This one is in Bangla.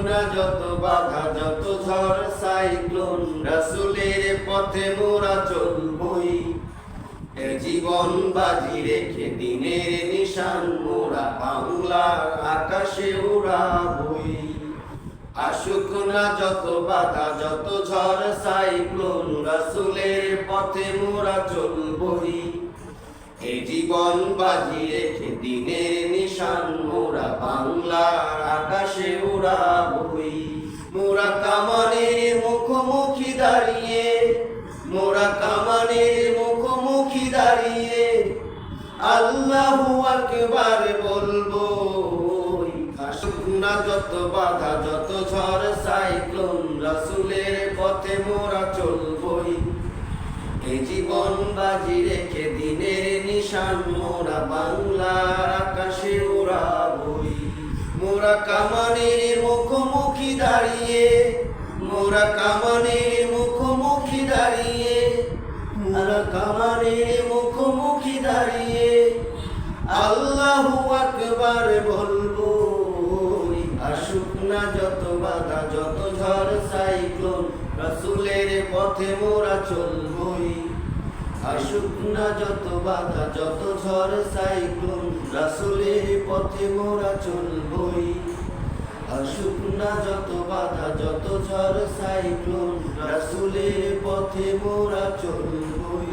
না যত বাধা যত ঝড় সাইক্লোন, রাসূলের পথে মোরা চলবই। এ জীবন বাজি রেখে দিনের নিশান মোরা বাংলার আকাশে উড়াবই। আসুক না যত বাধা যত ঝড় সাইক্লোন, রাসূলের পথে মোরা চলবই। এই জীবন বাজি রেখে দিনের নিশান মোরা বাংলার আকাশে উড়াবই। মোরা কামানের মুখোমুখি দাঁড়িয়ে, মোরা কামানের মুখোমুখি দাঁড়িয়ে আল্লাহু আকবার বলবো। আসুক না যত বাধা যত ঝড় সাইক্লোন, রাসূলের পথে মোরা চলবই। এই জীবন বাজি রেখে দিনের নিশান মোরা বাংলার আকাশে উড়াবই। মোরা কামানের মুখোমুখি দাঁড়িয়ে, মোরা কামানের মুখোমুখি দাঁড়িয়ে, মোরা কামানের মুখোমুখি দাঁড়িয়ে আল্লাহু আকবার বলবো। আসুক না যত বাধা যত ঝড় সাইক্লোন, রাসূলের পথে মোরা চলবই। আসুক না যত বাধা যত ঝড় সাইক্লোন, রাসূলের পথে মোরা চলবই। আসুক না যত বাধা যত ঝড় সাইক্লোন, রাসূলের পথে মোরা চলবই।